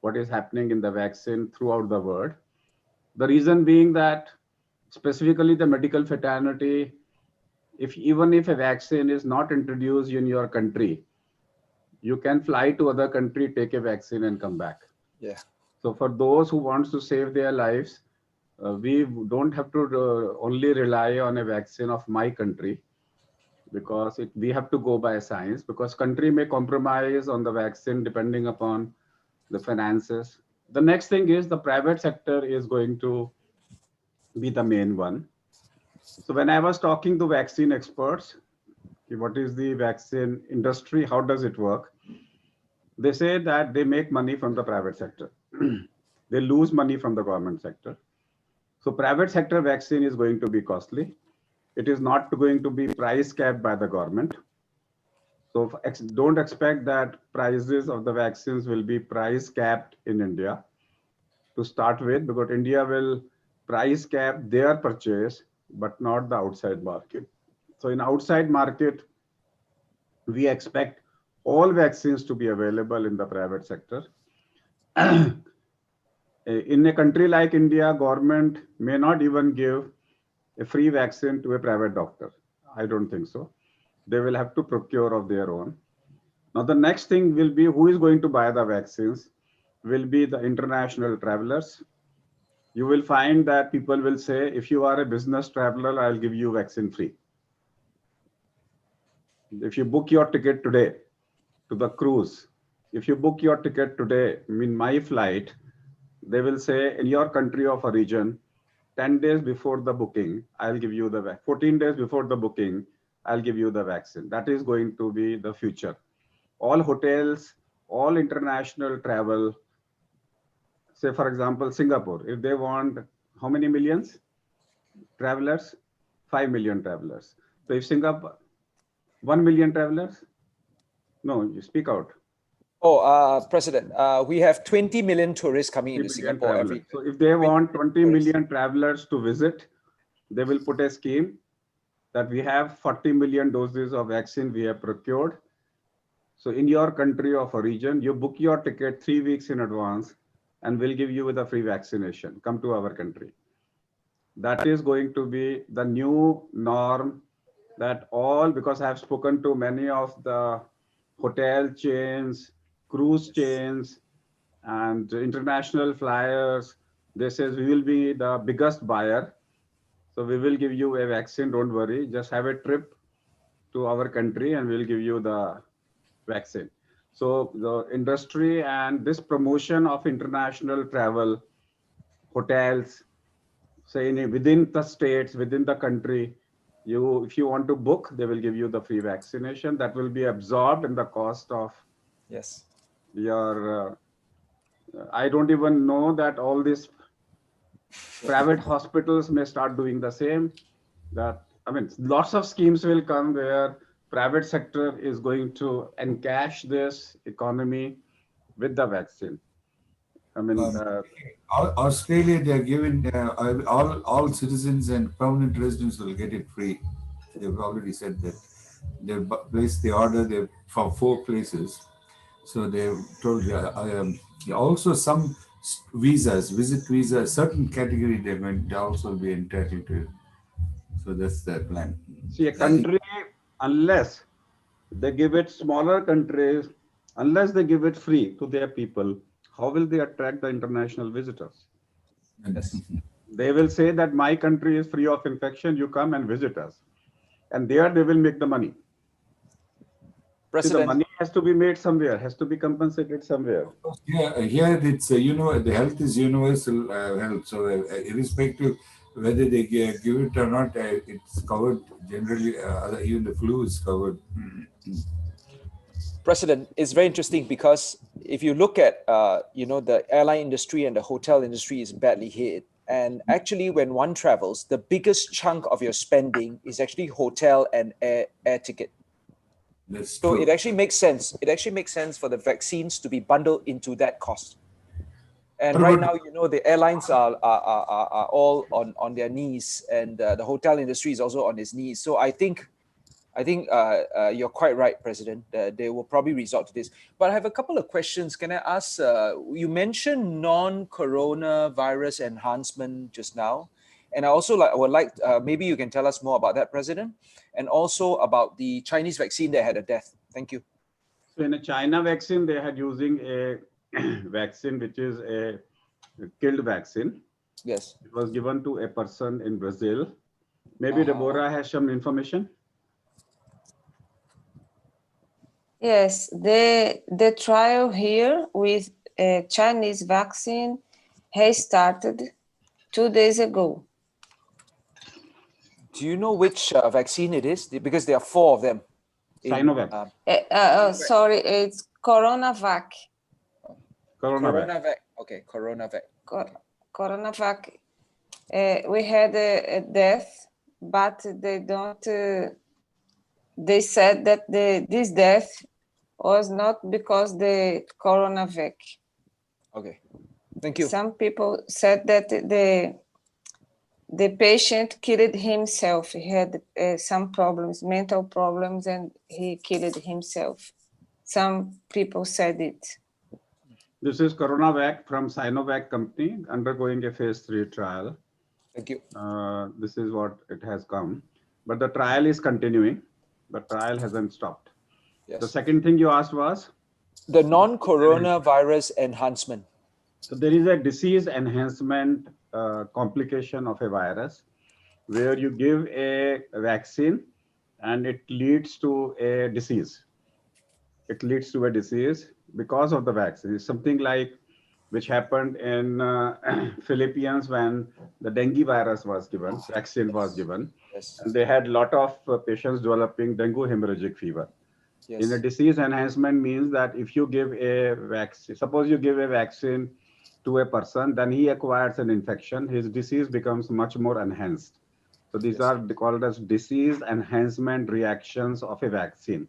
what is happening in the vaccine throughout the world. The reason being that specifically the medical fraternity, even if a vaccine is not introduced in your country, you can fly to other country, take a vaccine and come back. Yeah. So for those who wants to save their lives, we don't have to only rely on a vaccine of my country, because we have to go by science, because country may compromise on the vaccine depending upon the finances. The next thing is the private sector is going to be the main one. So when I was talking to vaccine experts, what is the vaccine industry, how does it work? They say that they make money from the private sector. They lose money from the government sector. So private sector vaccine is going to be costly. It is not going to be price capped by the government. So don't expect that prices of the vaccines will be price capped in India to start with, because India will price cap their purchase, but not the outside market. So in outside market, we expect all vaccines to be available in the private sector. In a country like India, government may not even give a free vaccine to a private doctor. I don't think so. They will have to procure of their own. Now, the next thing will be who is going to buy the vaccines will be the international travelers. You will find that people will say, if you are a business traveler, I'll give you vaccine free. If you book your ticket today to the cruise, if you book your ticket today, in my flight, they will say in your country of origin, 10 days before the booking, I'll give you the 14 days before the booking, I'll give you the vaccine. That is going to be the future. All hotels, all international travel, say for example, Singapore, if they want how many millions travelers? 5 million travelers. So if Singapore, 1 million travelers? No, you speak out. Oh, President, we have 20 million tourists coming into Singapore every. So if they want 20 million travelers to visit, they will put a scheme that we have 40 million doses of vaccine we have procured. So in your country of origin, you book your ticket 3 weeks in advance and we'll give you with a free vaccination. Come to our country. That is going to be the new norm, that all, because I have spoken to many of the hotel chains, cruise chains, and international flyers. They says we will be the biggest buyer. So we will give you a vaccine, don't worry, just have a trip to our country and we'll give you the vaccine. So the industry and this promotion of international travel, hotels, say within the states, within the country, if you want to book, they will give you the free vaccination that will be absorbed in the cost of your, I don't even know that all these private hospitals may start doing the same. That, I mean, lots of schemes will come where private sector is going to encash this economy with the vaccine. I mean, Australia, they are giving all citizens and permanent residents will get it free. They've already said that. They've placed the order for 4 places. So they've told also some visas, visit visas, certain category they might also be entitled to So that's the plan. See, a country, unless they give it, smaller countries, unless they give it free to their people, how will they attract the international visitors? Yes. They will say that my country is free of infection, you come and visit us. And there they will make the money. See, the President, money has to be made somewhere, has to be compensated somewhere. Yeah, here it's the health is universal health. So irrespective whether they give it or not, it's covered generally. Even the flu is covered. President, it's very interesting because if you look at the airline industry and the hotel industry is badly hit. And actually, when one travels, the biggest chunk of your spending is actually hotel and air ticket. That's So true. it actually makes sense. It actually makes sense for the vaccines to be bundled into that cost. And What right about- now, the airlines are all on their knees, and the hotel industry is also on its knees. So I think you're quite right, President. They will probably resort to this. But I have a couple of questions. Can I ask? You mentioned non-coronavirus enhancement just now, and I would like maybe you can tell us more about that, President, and also about the Chinese vaccine that had a death. Thank you. So in a China vaccine, they had using a vaccine which is a killed vaccine. Yes. It was given to a person in Brazil. Maybe Deborah has some information. Yes, the trial here with a Chinese vaccine has started 2 days ago. Do you know which vaccine it is? Because there are 4 of them. Sinovac. Sorry, it's CoronaVac. Coronavac. Okay, CoronaVac. CoronaVac. We had a death, but they don't. They said that this death was not because the CoronaVac. Okay, thank you. Some people said that the patient killed himself. He had some problems, mental problems, and he killed himself. Some people said it. This is Coronavac from Sinovac company undergoing a phase 3 trial. Thank you. This is what it has come. But the trial is continuing. The trial hasn't stopped. Yes. The second thing you asked was? The non-coronavirus enhancement. So there is a disease enhancement complication of a virus where you give a vaccine and it leads to a disease. It leads to a disease because of the vaccine. It's something like which happened in Philippines when the dengue virus was given, vaccine was given. Yes. And they had a lot of patients developing dengue hemorrhagic fever. Yes. In a disease enhancement means that if you give a vaccine, suppose you give a vaccine to a person, then he acquires an infection, his disease becomes much more enhanced. So these are called as disease enhancement reactions of a vaccine.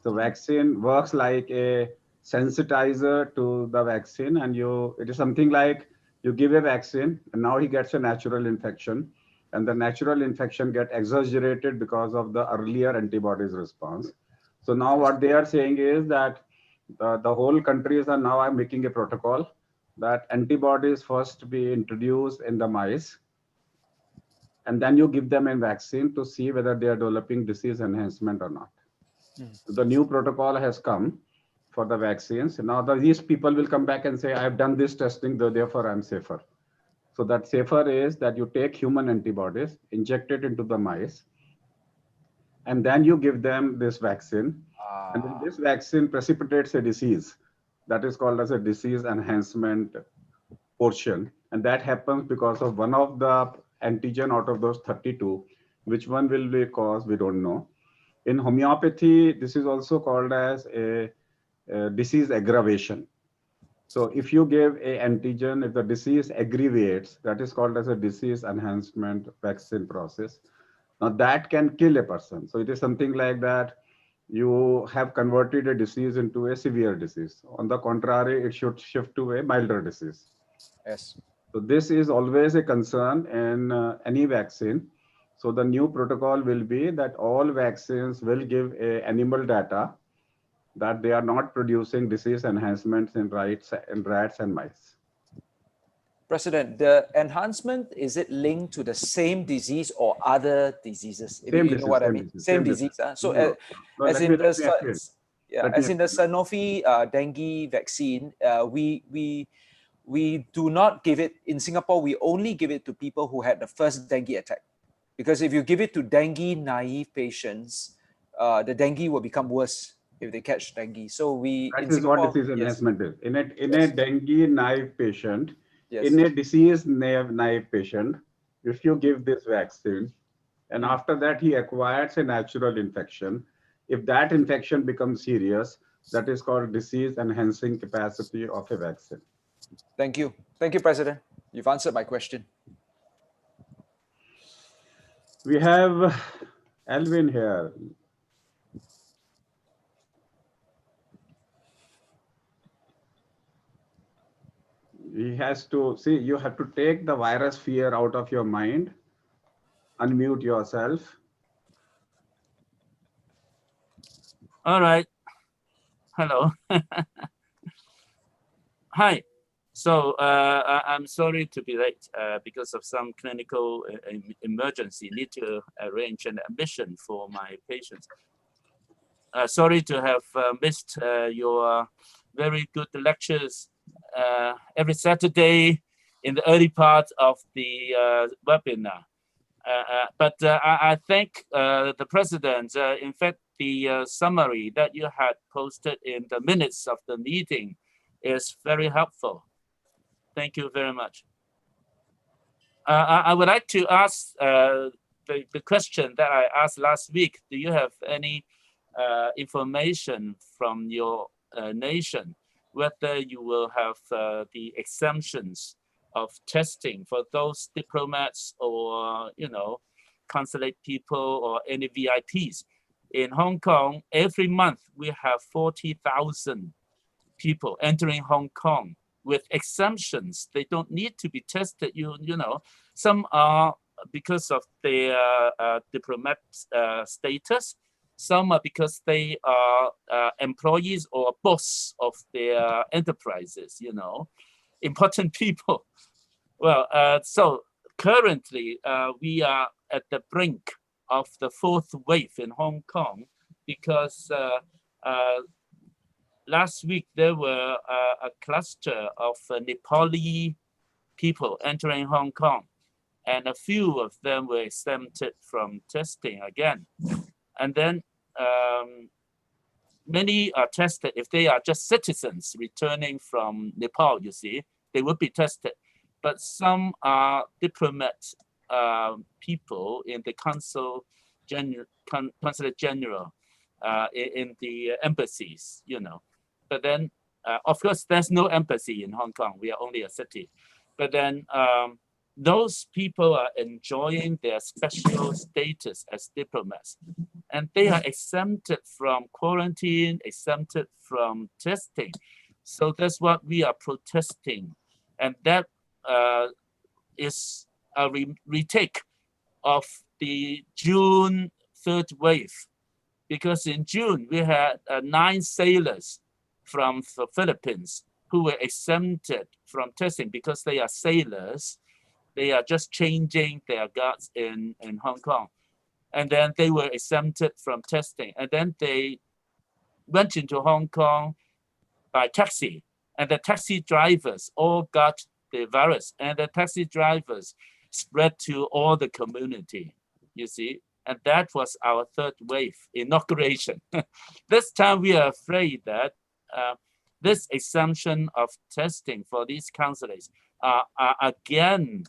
So vaccine works like a sensitizer to the vaccine, and it is something like you give a vaccine and now he gets a natural infection, and the natural infection get exaggerated because of the earlier antibodies response. So now what they are saying is that the whole countries are now making a protocol that antibodies first be introduced in the mice, and then you give them a vaccine to see whether they are developing disease enhancement or not. The new protocol has come for the vaccines. Now these people will come back and say, I have done this testing, therefore I'm safer. So that safer is that you take human antibodies, inject it into the mice, and then you give them this vaccine. And then this vaccine precipitates a disease that is called as a disease enhancement portion. And that happens because of one of the antigen out of those 32. Which one will be caused, we don't know. In homeopathy, this is also called as a disease aggravation. So if you give a antigen, if the disease aggravates, that is called as a disease enhancement vaccine process. Now that can kill a person. So it is something like that you have converted a disease into a severe disease. On the contrary, it should shift to a milder disease. Yes. So this is always a concern in any vaccine. So the new protocol will be that all vaccines will give a animal data that they are not producing disease enhancements in rats and mice. President, the enhancement, is it linked to the same disease or other diseases? If Same you know disease, what I same mean? disease, Same same disease. disease. So No, no, as let in me the explain. yeah, Let me as in the explain. Sanofi dengue vaccine, we do not give it in Singapore. We only give it to people who had the first dengue attack, because if you give it to dengue naive patients, the dengue will become worse if they catch dengue. So we in That is what Singapore, disease yes, enhancement is. In a yes, dengue naive patient, yes. in a disease naive patient, if you give this vaccine, and after that he acquires a natural infection, if that infection becomes serious, that is called disease enhancing capacity of a vaccine. Thank you, President. You've answered my question. We have Alvin here. He has to see, you have to take the virus fear out of your mind, unmute yourself. All right. Hello. Hi. So I'm sorry to be late because of some clinical emergency. Need to arrange an admission for my patients. Sorry to have missed your very good lectures every Saturday in the early part of the webinar. But I thank the President. In fact, the summary that you had posted in the minutes of the meeting is very helpful. Thank you very much. I would like to ask the question that I asked last week. Do you have any information from your nation whether you will have the exemptions of testing for those diplomats or, you know, consulate people or any VIPs? In Hong Kong, every month we have 40,000 people entering Hong Kong with exemptions. They don't need to be tested. You know, some are because of their diplomat status. Some are because they are employees or boss of their enterprises, you know, important people. Well, so currently we are at the brink of the fourth wave in Hong Kong because last week there were a cluster of Nepali people entering Hong Kong, and a few of them were exempted from testing again. And then many are tested if they are just citizens returning from Nepal, you see, they would be tested. But some are diplomat people in the consulate general in the embassies, you know. But then, of course, there's no embassy in Hong Kong. We are only a city. But then those people are enjoying their special status as diplomats. And they are exempted from quarantine, exempted from testing. So that's what we are protesting. And that is a retake of the June third wave. Because in June, we had 9 sailors from the Philippines who were exempted from testing because they are sailors. They are just changing their guards in Hong Kong. And then they were exempted from testing. And then they went into Hong Kong by taxi. And the taxi drivers all got the virus. And the taxi drivers spread to all the community, you see. And that was our third wave inauguration. This time we are afraid that this exemption of testing for these consulates are again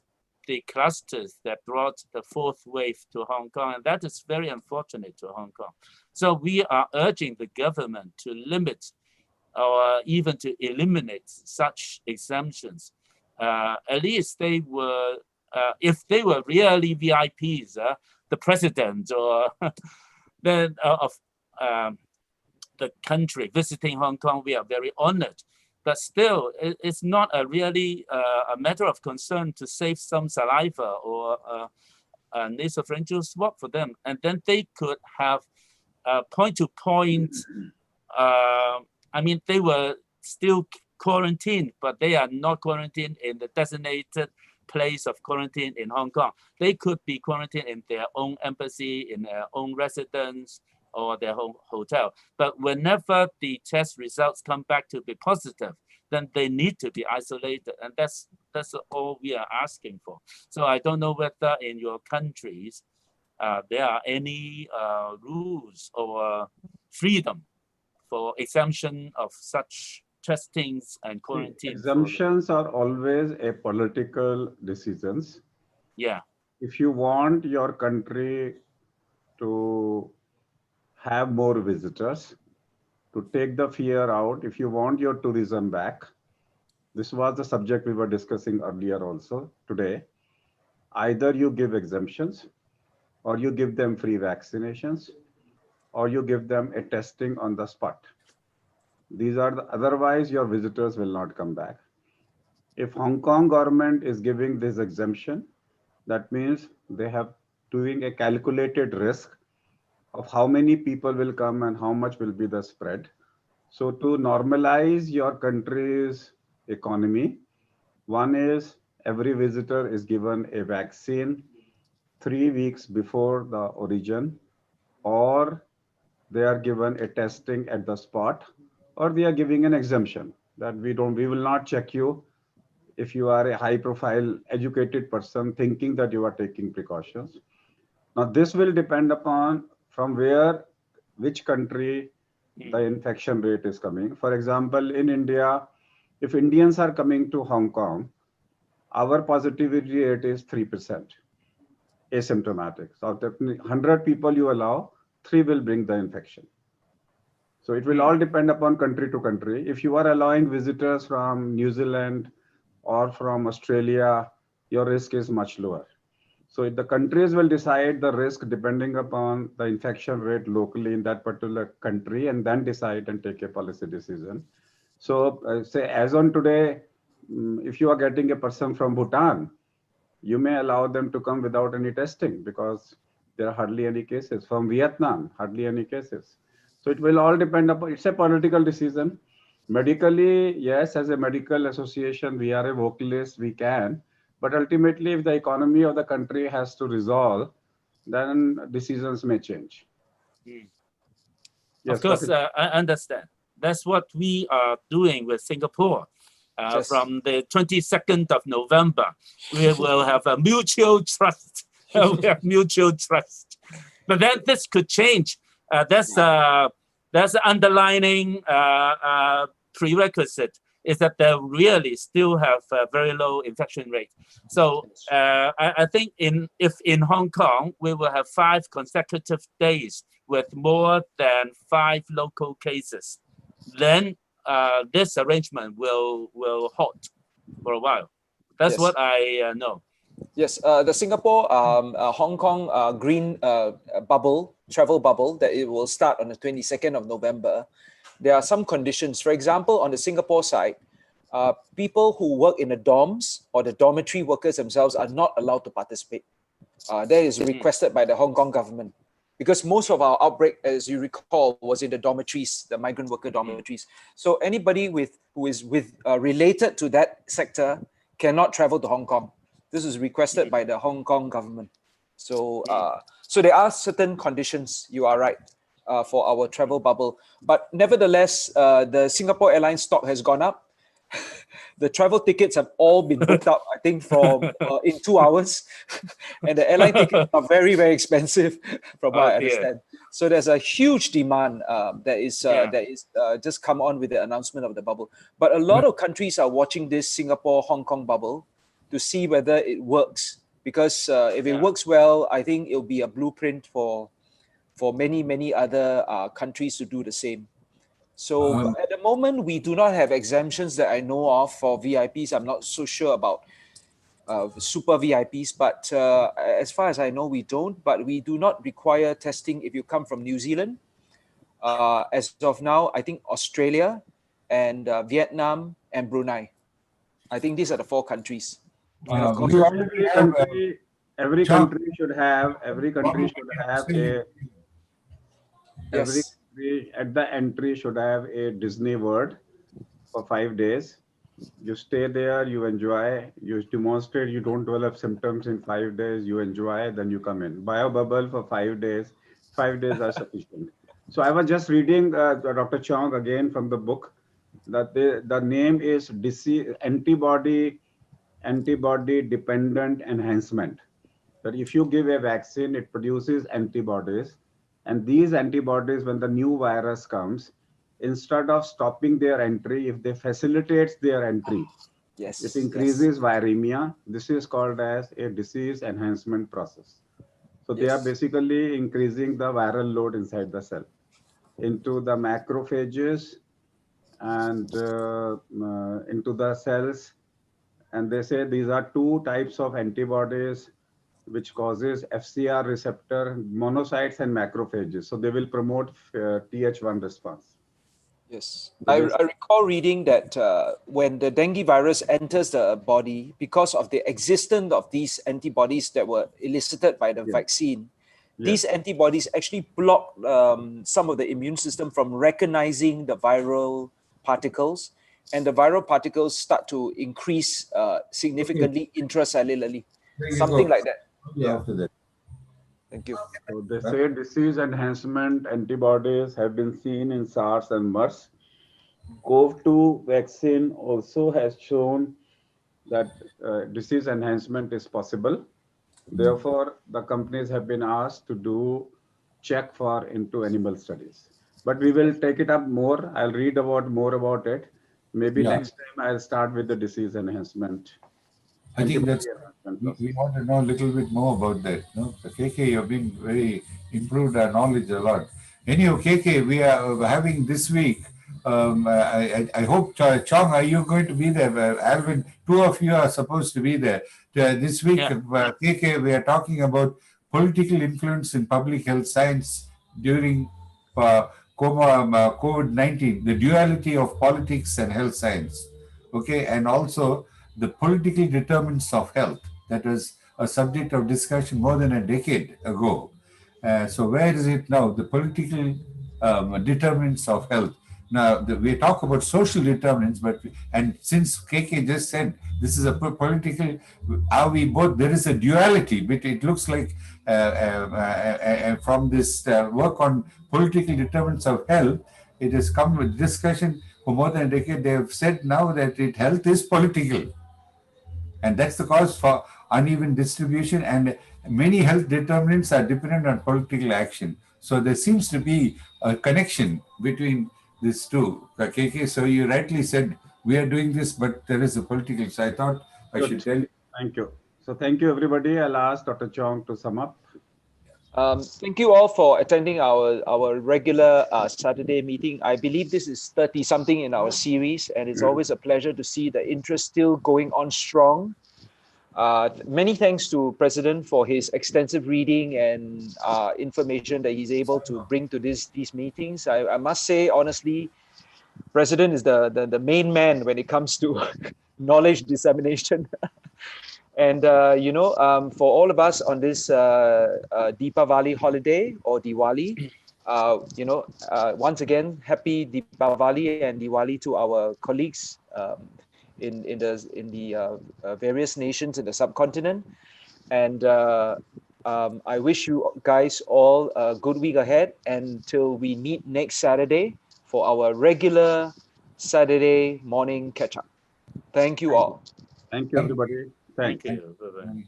the clusters that brought the fourth wave to Hong Kong. And that is very unfortunate to Hong Kong. So we are urging the government to limit or even to eliminate such exemptions. At least they were, if they were really VIPs, the president or then of the country visiting Hong Kong, we are very honored. But still, it's not a really a matter of concern to save some saliva or a nasopharyngeal swab for them. And then they could have point-to-point, I mean, they were still quarantined, but they are not quarantined in the designated place of quarantine in Hong Kong. They could be quarantined in their own embassy, in their own residence, or their home hotel. But whenever the test results come back to be positive, then they need to be isolated. And that's all we are asking for. So I don't know whether in your countries, there are any rules or freedom for exemption of such testings and quarantine. Exemptions are always a political decisions. Yeah. If you want your country to have more visitors, to take the fear out, if you want your tourism back, this was the subject we were discussing earlier also today. Either you give exemptions, or you give them free vaccinations, or you give them a testing on the spot. These are otherwise your visitors will not come back. If Hong Kong government is giving this exemption, that means they have doing a calculated risk of how many people will come and how much will be the spread. So to normalize your country's economy, one is every visitor is given a vaccine 3 weeks before the origin, or they are given a testing at the spot, or they are giving an exemption that we will not check you if you are a high profile educated person thinking that you are taking precautions. Now this will depend upon from which country the infection rate is coming. For example, in India, if Indians are coming to Hong Kong, our positivity rate is 3%, asymptomatic. So out of 100 people you allow, 3 will bring the infection. So it will all depend upon country to country. If you are allowing visitors from New Zealand or from Australia, your risk is much lower. So the countries will decide the risk depending upon the infection rate locally in that particular country, and then decide and take a policy decision. So say as on today, if you are getting a person from Bhutan, you may allow them to come without any testing because there are hardly any cases. From Vietnam, hardly any cases. So it will all depend upon, it's a political decision. Medically, yes, as a medical association, we are a vocalist, we can. But ultimately, if the economy of the country has to resolve, then decisions may change. Yes, Yes, of course, I understand. That's what we are doing with Singapore. Yes. From the 22nd of November, we will have a mutual trust. We have mutual trust. But then this could change. That's an underlining prerequisite is that they really still have a very low infection rate. So I think if in Hong Kong, we will have 5 consecutive days with more than 5 local cases, then this arrangement will halt for a while. That's what I know. Yes, the Singapore Hong Kong green travel bubble, that it will start on the 22nd of November. There are some conditions. For example, on the Singapore side, people who work in the dorms or the dormitory workers themselves are not allowed to participate. That is requested by the Hong Kong government. Because most of our outbreak, as you recall, was in the dormitories, the migrant worker dormitories. So anybody who is related to that sector cannot travel to Hong Kong. This is requested by the Hong Kong government. So, so there are certain conditions, you are right, for our travel bubble. But nevertheless, the Singapore Airlines stock has gone up. The travel tickets have all been booked up, I think, from in 2 hours. And the airline tickets are very, very expensive, from what I understand. So there's a huge demand that is just come on with the announcement of the bubble. But a lot of countries are watching this Singapore-Hong Kong bubble to see whether it works. Because if it works well, I think it'll be a blueprint for many, many other countries to do the same. So at the moment, we do not have exemptions that I know of for VIPs. I'm not so sure about super VIPs, but as far as I know, we don't. But we do not require testing if you come from New Zealand. As of now, I think Australia and Vietnam and Brunei. I think these are the 4 countries. And of course, every country should have at the entry should have a Disney word for 5 days. You stay there, you enjoy, you demonstrate, you don't develop symptoms in 5 days, you enjoy, then you come in. Biobubble for 5 days. 5 days are sufficient. So I was just reading Dr. Chong again from the book that the name is antibody dependent enhancement. That if you give a vaccine, it produces antibodies. And these antibodies, when the new virus comes, instead of stopping their entry, if they facilitates their entry, Yes. it increases viremia. This is called as a disease enhancement process. So they are basically increasing the viral load inside the cell into the macrophages and into the cells. And they say these are two types of antibodies which causes FCR receptor monocytes and macrophages. So they will promote Th1 response. Yes, So I this- recall reading that when the dengue virus enters the body, because of the existence of these antibodies that were elicited by the vaccine, these antibodies actually block some of the immune system from recognizing the viral particles, and the viral particles start to increase significantly intracellularly, There you something go. like that. Yeah. After that. Thank you. So they say disease enhancement antibodies have been seen in SARS and MERS. CoV-2 vaccine also has shown that disease enhancement is possible. Therefore, the companies have been asked to do check for into animal studies. But we will take it up more. I'll read more about it. Maybe next time I'll start with the disease enhancement. I think that's enhancement we process. want to know a little bit more about that. No, so KK, you've been very improved our knowledge a lot. Anyhow, KK, we are having this week. I hope Chong, are you going to be there? Alvin, two of you are supposed to be there. This week, KK, we are talking about political influence in public health science during COVID-19, the duality of politics and health science. Okay, and also the political determinants of health. That was a subject of discussion more than a decade ago. So where is it now? The political determinants of health. Now we talk about social determinants, and since KK just said this is a political, are we both? There is a duality, but it looks like from this work on political determinants of health, it has come with discussion for more than a decade. They have said now that health is political. And that's the cause for uneven distribution, and many health determinants are dependent on political action. So there seems to be a connection between these two. KK, so you rightly said we are doing this, but there is a political. So I thought I should tell you. Thank you. So thank you, everybody. I'll ask Dr. Chong to sum up. Thank you all for attending our regular Saturday meeting. I believe this is 30-something in our series, and it's always a pleasure to see the interest still going on strong. Many thanks to President for his extensive reading and information that he's able to bring to these meetings. I must say, honestly, President is the main man when it comes to knowledge dissemination. And, for all of us on this Deepavali holiday or Diwali, once again, happy Deepavali and Diwali to our colleagues in the various nations in the subcontinent. And I wish you guys all a good week ahead until we meet next Saturday for our regular Saturday morning catch-up. Thank you all. Thank you, everybody. Thank you. Bye-bye.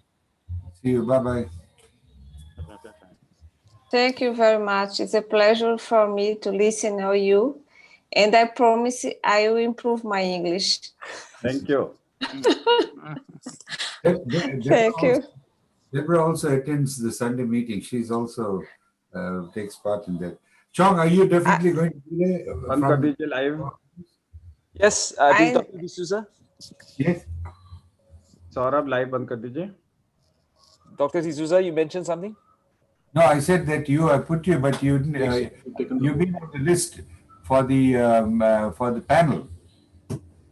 See you. Bye-bye. Thank you very much. It's a pleasure for me to listen to you. And I promise I will improve my English. Thank you. Thank you. Deborah also attends the Sunday meeting. She's also takes part in that. Chong, are you definitely going to be there? Pankaj live. Yes, this is Dr. D'Souza. Yes. Saurabh live बंद कर दीजिए. Dr. D'Souza, you mentioned something? No, I said that I put you, but you didn't. You've been on the list for the panel.